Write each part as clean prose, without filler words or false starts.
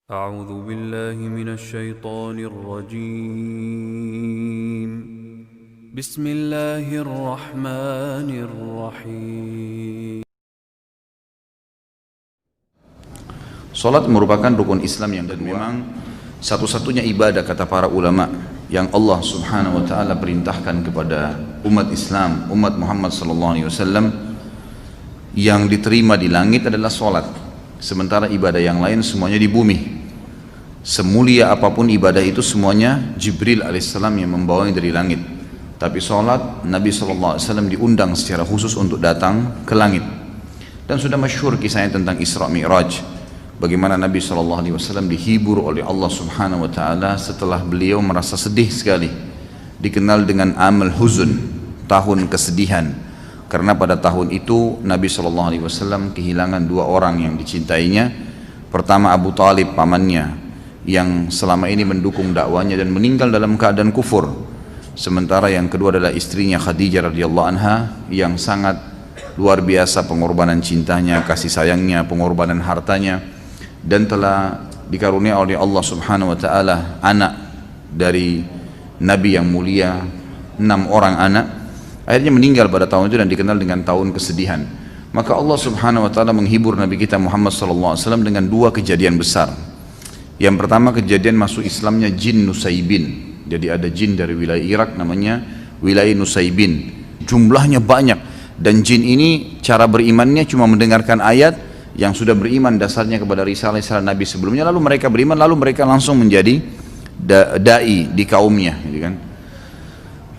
أعوذ بالله من الشيطان الرجيم بسم الله الرحمن الرحيم. Salat merupakan rukun Islam yang kedua. Memang satu-satunya ibadah kata para ulama yang Allah Subhanahu wa taala perintahkan kepada umat Islam, umat Muhammad sallallahu alaihi wasallam yang diterima di langit adalah salat. Sementara ibadah yang lain semuanya di bumi. Semulia apapun ibadah itu semuanya Jibril alaihissalam yang membawanya dari langit. Tapi salat Nabi sallallahu alaihi wasallam diundang secara khusus untuk datang ke langit. Dan sudah masyhur kisahnya tentang Isra Mi'raj. Bagaimana Nabi SAW dihibur oleh Allah Subhanahu Wa Taala setelah beliau merasa sedih sekali, dikenal dengan amal huzun, tahun kesedihan, karena pada tahun itu Nabi SAW kehilangan dua orang yang dicintainya. Pertama Abu Talib, pamannya, yang selama ini mendukung dakwanya dan meninggal dalam keadaan kufur. Sementara yang kedua adalah istrinya Khadijah radhiyallahu anha yang sangat luar biasa pengorbanan cintanya, kasih sayangnya, pengorbanan hartanya, dan telah dikarunia oleh Allah Subhanahu wa taala anak dari Nabi yang mulia, 6 orang anak. Akhirnya meninggal pada tahun itu dan dikenal dengan tahun kesedihan. Maka Allah Subhanahu wa taala menghibur Nabi kita Muhammad sallallahu alaihi wasallam dengan dua kejadian besar. Yang pertama, kejadian masuk Islamnya jin Nusaybin. Jadi ada jin dari wilayah Irak namanya wilayah Nusaybin. Jumlahnya banyak, dan jin ini cara berimannya cuma mendengarkan ayat yang sudah beriman dasarnya kepada risalah Nabi sebelumnya, lalu mereka beriman, lalu mereka langsung menjadi dai di kaumnya, gitu kan.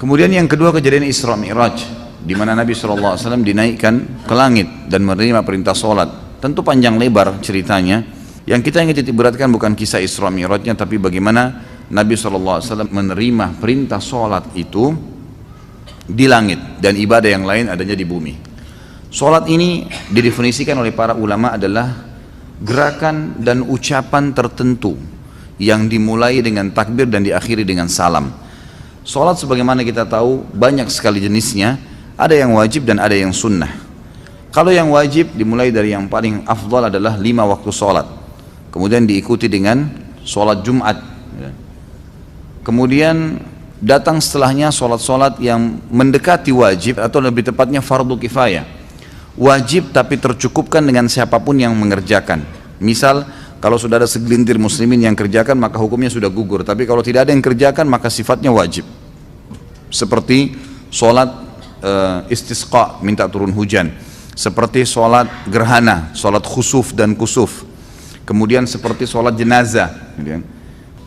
Kemudian yang kedua, kejadian Isra Mi'raj, di mana Nabi SAW dinaikkan ke langit dan menerima perintah sholat. Tentu panjang lebar ceritanya. Yang kita ingin titik beratkan bukan kisah Isra Mi'rajnya, tapi bagaimana Nabi SAW menerima perintah sholat itu di langit dan ibadah yang lain adanya di bumi. Salat ini didefinisikan oleh para ulama adalah gerakan dan ucapan tertentu yang dimulai dengan takbir dan diakhiri dengan salam. Salat sebagaimana kita tahu banyak sekali jenisnya, ada yang wajib dan ada yang sunnah. Kalau yang wajib dimulai dari yang paling afdal adalah 5 waktu salat, kemudian diikuti dengan salat Jumat, kemudian datang setelahnya salat-salat yang mendekati wajib atau lebih tepatnya fardu kifayah. Wajib tapi tercukupkan dengan siapapun yang mengerjakan. Misal kalau sudah ada segelintir muslimin yang kerjakan maka hukumnya sudah gugur, tapi kalau tidak ada yang kerjakan maka sifatnya wajib. Seperti sholat istisqa, minta turun hujan, seperti sholat gerhana, sholat khusuf dan kusuf, kemudian seperti sholat jenazah.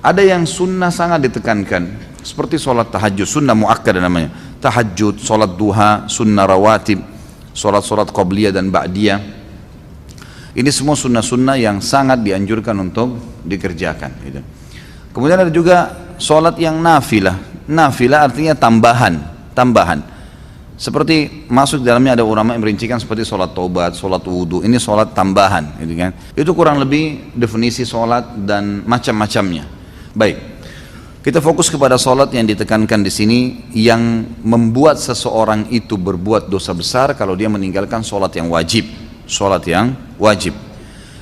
Ada yang sunnah sangat ditekankan, seperti sholat tahajud, sunnah muakkad namanya, tahajud, sholat duha, sunnah rawatib, sholat-sholat qabliyah dan ba'diyah. Ini semua sunnah-sunnah yang sangat dianjurkan untuk dikerjakan, gitu. Kemudian ada juga sholat yang nafilah. Nafilah artinya tambahan. Seperti masuk dalamnya ada ulama yang merincikan seperti sholat taubat, sholat wudu. Ini sholat tambahan, gitu kan. Itu kurang lebih definisi sholat dan macam-macamnya. Baik. Kita fokus kepada sholat yang ditekankan di sini, yang membuat seseorang itu berbuat dosa besar kalau dia meninggalkan sholat yang wajib. Sholat yang wajib.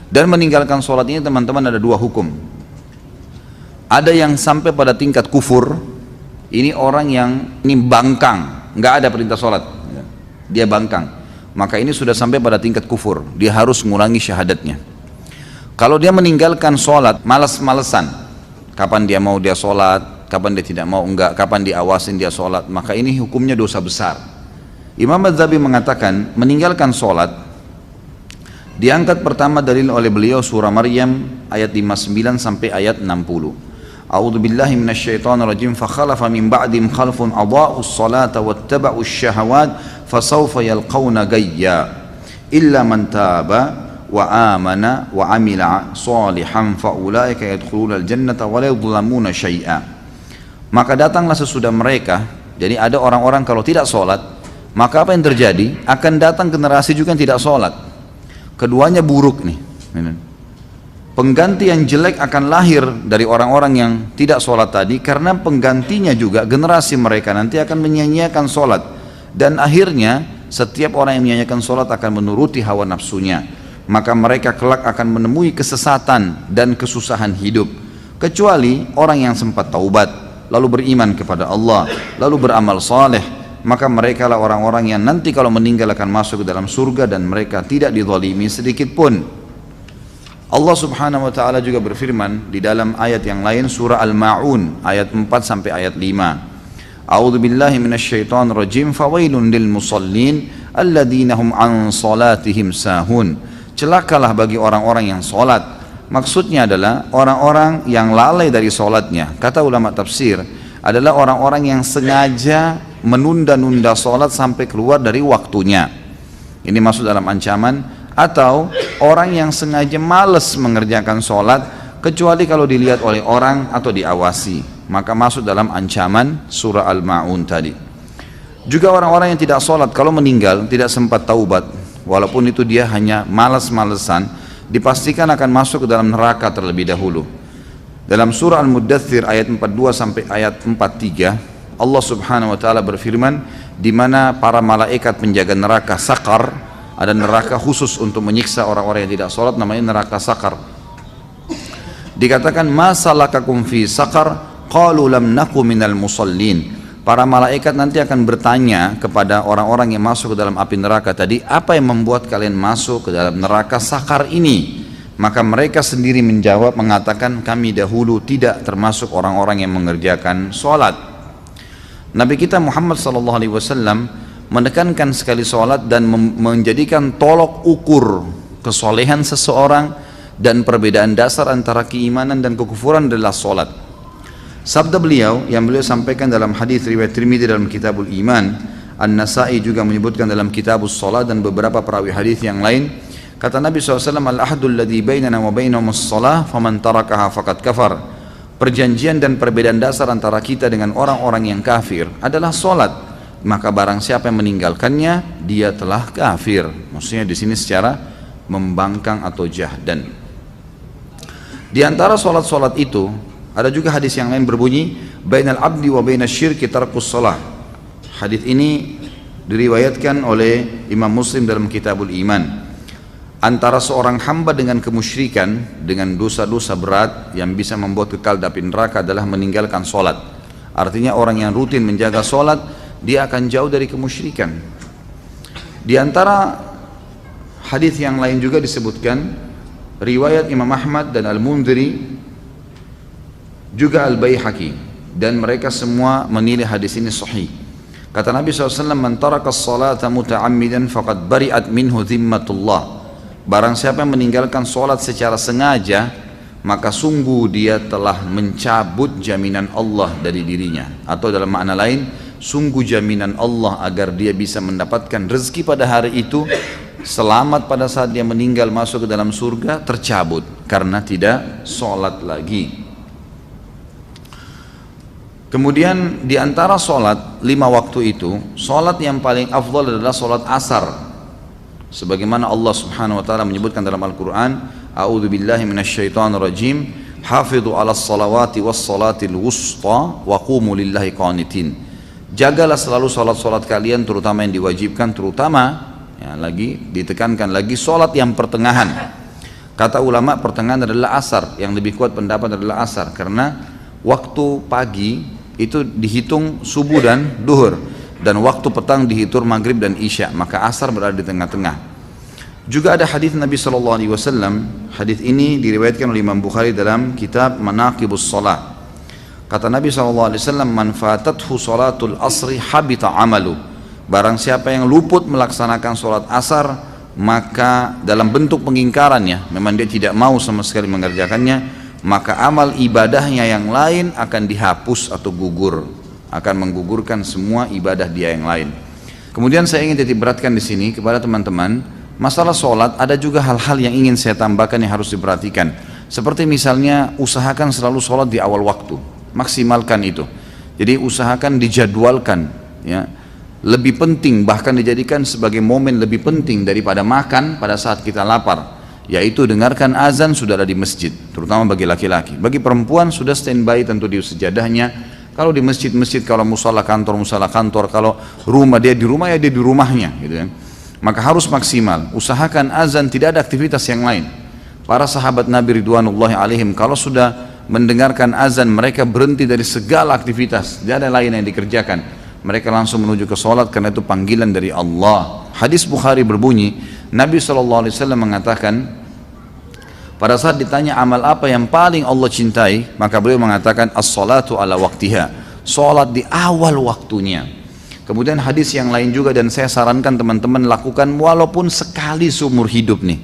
Dan meninggalkan sholat ini teman-teman ada dua hukum. Ada yang sampai pada tingkat kufur. Ini orang yang ini bangkang, nggak ada perintah sholat, dia bangkang. Maka ini sudah sampai pada tingkat kufur. Dia harus mengulangi syahadatnya. Kalau dia meninggalkan sholat malas-malesan, kapan dia mau dia sholat, kapan dia tidak mau enggak, kapan diawasin dia sholat, maka ini hukumnya dosa besar. Imam Adz-Dzahabi mengatakan meninggalkan sholat diangkat pertama dalil oleh beliau surah Maryam ayat 59 sampai ayat 60. A'udzu billahi minasyaitonir rajim, fa khalafa min ba'dihim khalfun adha'us salata wattaba'us syahawat fasawfa yalqawna gayya illa man taba wa amana wa amila salihan fa ulaika yadkhuluna al-jannata wa la yudhlamuna syai'a. Maka datanglah sesudah mereka, jadi ada orang-orang kalau tidak sholat, maka apa yang terjadi? Akan datang generasi juga yang tidak sholat. Keduanya buruk nih. Pengganti yang jelek akan lahir dari orang-orang yang tidak sholat tadi, karena penggantinya juga generasi mereka nanti akan menyia-nyiakan sholat. Dan akhirnya setiap orang yang menyia-nyiakan sholat akan menuruti hawa nafsunya. maka mereka kelak akan menemui kesesatan dan kesusahan hidup, kecuali orang yang sempat taubat, lalu beriman kepada Allah, lalu beramal saleh, maka mereka lah orang-orang yang nanti kalau meninggal akan masuk ke dalam surga dan mereka tidak dizalimi sedikit pun. Allah Subhanahu wa taala juga berfirman di dalam ayat yang lain, surah Al-Ma'un ayat 4 sampai ayat 5. A'udzu billahi minasyaitonir rajim, fawailun lil musallin alladzina hum an salatihim sahun. Celakalah bagi orang-orang yang salat. Maksudnya adalah orang-orang yang lalai dari salatnya. Kata ulama tafsir adalah orang-orang yang sengaja menunda-nunda salat sampai keluar dari waktunya. Ini masuk dalam ancaman. Atau orang yang sengaja malas mengerjakan salat kecuali kalau dilihat oleh orang atau diawasi, maka masuk dalam ancaman surah Al-Ma'un tadi. Juga orang-orang yang tidak salat kalau meninggal tidak sempat taubat, walaupun itu dia hanya malas-malesan, dipastikan akan masuk ke dalam neraka terlebih dahulu. Dalam surah Al-Muddathir ayat 42 sampai ayat 43, Allah Subhanahu wa taala berfirman, di mana para malaikat penjaga neraka Sakar, ada neraka khusus untuk menyiksa orang-orang yang tidak salat, namanya neraka Sakar. Dikatakan, ma salakakum fi Sakar? Qalu lam naku minal musallin. Para malaikat nanti akan bertanya kepada orang-orang yang masuk ke dalam api neraka tadi, apa yang membuat kalian masuk ke dalam neraka Sakar ini? Maka mereka sendiri menjawab, mengatakan, kami dahulu tidak termasuk orang-orang yang mengerjakan sholat. Nabi kita Muhammad SAW menekankan sekali sholat dan menjadikan tolok ukur kesolehan seseorang dan perbedaan dasar antara keimanan dan kekufuran adalah sholat. Sabda beliau yang beliau sampaikan dalam hadis riwayat Tirmidzi dalam Kitabul Iman, An-Nasa'i juga menyebutkan dalam Kitabus Shalah dan beberapa perawi hadis yang lain. Kata Nabi SAW, al-ahdul ladzi bainana wa bainahumus shalah faman tarakaha faqad kafar. Perjanjian dan perbedaan dasar antara kita dengan orang-orang yang kafir adalah salat, maka barang siapa yang meninggalkannya dia telah kafir. Maksudnya di sini secara membangkang atau jahdan. Di antara salat-salat itu ada juga hadis yang lain berbunyi, bainal abdi wa bainasy syirki tarkus shalah. Hadis ini diriwayatkan oleh Imam Muslim dalam Kitabul Iman. Antara seorang hamba dengan kemusyrikan, dengan dosa-dosa berat yang bisa membuat kekal di api neraka adalah meninggalkan sholat. Artinya orang yang rutin menjaga sholat, dia akan jauh dari kemusyrikan. Di antara hadis yang lain juga disebutkan, riwayat Imam Ahmad dan Al-Mundhiri, juga Al-Baihaqi, dan mereka semua menilai hadis ini sahih. Kata Nabi SAW, man taraka as-salata muta'ammidan faqad bari'at minhu dhimmatullah. Barang siapa yang meninggalkan sholat secara sengaja, maka sungguh dia telah mencabut jaminan Allah dari dirinya. Atau dalam makna lain, sungguh jaminan Allah agar dia bisa mendapatkan rezeki pada hari itu, selamat pada saat dia meninggal masuk ke dalam surga, tercabut karena tidak sholat lagi. Kemudian di antara sholat 5 waktu itu, sholat yang paling afdal adalah sholat asar. Sebagaimana Allah Subhanahu wa taala menyebutkan dalam Al-Qur'an, a'udzu billahi minasyaitonir rajim, hafidhu 'alas salawati was salatil wusta wa qumu lillahi qanitin. Jagalah selalu salat-salat kalian, terutama yang diwajibkan, terutama ya, lagi ditekankan lagi salat yang pertengahan. Kata ulama pertengahan adalah asar, yang lebih kuat pendapat adalah asar karena waktu pagi itu dihitung subuh dan duhur, dan waktu petang dihitung maghrib dan isya, maka asar berada di tengah-tengah. Juga ada hadis Nabi SAW, hadis ini diriwayatkan oleh Imam Bukhari dalam kitab Manaqibus Shalah. Kata Nabi SAW, man fatathu salatul asri habita amalu. Barang siapa yang luput melaksanakan salat asar, maka dalam bentuk pengingkarannya, memang dia tidak mau sama sekali mengerjakannya, maka amal ibadahnya yang lain akan dihapus atau gugur, akan menggugurkan semua ibadah dia yang lain. Kemudian saya ingin titik beratkan di sini kepada teman-teman, masalah sholat ada juga hal-hal yang ingin saya tambahkan yang harus diperhatikan. Seperti misalnya usahakan selalu sholat di awal waktu, maksimalkan itu. Jadi usahakan dijadwalkan, ya. Lebih penting, bahkan dijadikan sebagai momen lebih penting daripada makan pada saat kita lapar, yaitu dengarkan azan sudah ada di masjid, terutama bagi laki-laki. Bagi perempuan sudah standby tentu di sejadahnya. Kalau di masjid-masjid, kalau musala kantor, kalau rumah dia di rumah ya dia di rumahnya, gitu kan. maka harus maksimal. Usahakan azan, tidak ada aktivitas yang lain. Para sahabat Nabi ridwanullahi alaihim kalau sudah mendengarkan azan mereka berhenti dari segala aktivitas, tidak ada lain yang dikerjakan. Mereka langsung menuju ke sholat karena itu panggilan dari Allah. Hadis Bukhari berbunyi, Nabi SAW mengatakan, pada saat ditanya amal apa yang paling Allah cintai, maka beliau mengatakan as-salatu ala waktiha, sholat di awal waktunya. Kemudian hadis yang lain juga, dan saya sarankan teman-teman lakukan walaupun sekali seumur hidup nih.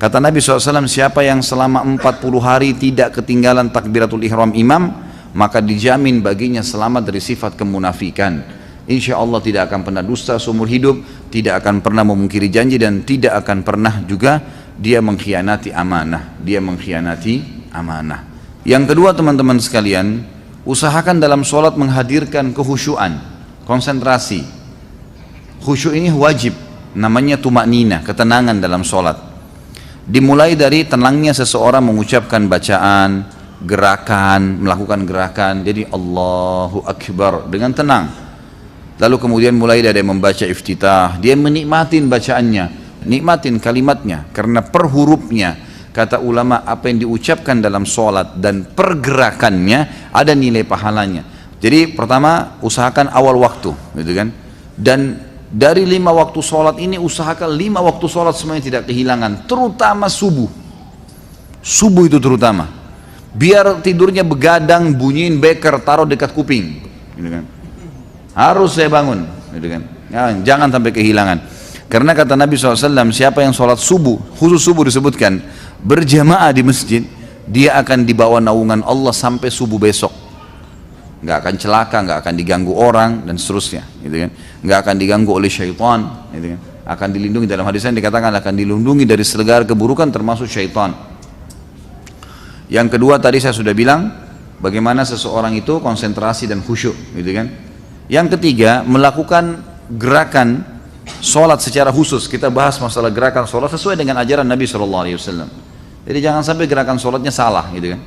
Kata Nabi SAW, siapa yang selama 40 hari tidak ketinggalan takbiratul ihram imam, maka dijamin baginya selamat dari sifat kemunafikan. Insya Allah tidak akan pernah dusta seumur hidup, tidak akan pernah memungkiri janji, dan tidak akan pernah juga dia mengkhianati amanah. Yang kedua teman-teman sekalian, usahakan dalam sholat menghadirkan kehusyuan, konsentrasi. Khusyuk ini wajib, namanya tumaknina, ketenangan dalam sholat. Dimulai dari tenangnya seseorang mengucapkan bacaan, gerakan, melakukan gerakan, jadi Allahu Akbar dengan tenang. Lalu kemudian mulai dari membaca iftitah, dia menikmatin bacaannya, nikmatin kalimatnya, karena per hurufnya, kata ulama, apa yang diucapkan dalam sholat dan pergerakannya ada nilai pahalanya. Jadi pertama usahakan awal waktu, gitu kan. Dan dari 5 waktu sholat ini usahakan 5 waktu sholat semuanya tidak kehilangan, terutama subuh. Subuh itu terutama. Biar tidurnya begadang, bunyiin beker, taruh dekat kuping, gitu kan. Harus saya bangun, gitu kan. Jangan sampai kehilangan. Karena kata Nabi SAW, siapa yang sholat subuh, khusus subuh disebutkan, berjamaah di masjid, dia akan dibawa naungan Allah sampai subuh besok. Nggak akan celaka, nggak akan diganggu orang, dan seterusnya, gitu kan. Nggak akan diganggu oleh syaitan, gitu kan. Akan dilindungi, dalam hadis yang dikatakan akan dilindungi dari segala keburukan termasuk syaitan. Yang kedua tadi saya sudah bilang, bagaimana seseorang itu konsentrasi dan khusyuk, gitu kan. Yang ketiga, melakukan gerakan sholat secara khusus. Kita bahas masalah gerakan sholat sesuai dengan ajaran Nabi SAW. Jadi jangan sampai gerakan sholatnya salah, gitu kan.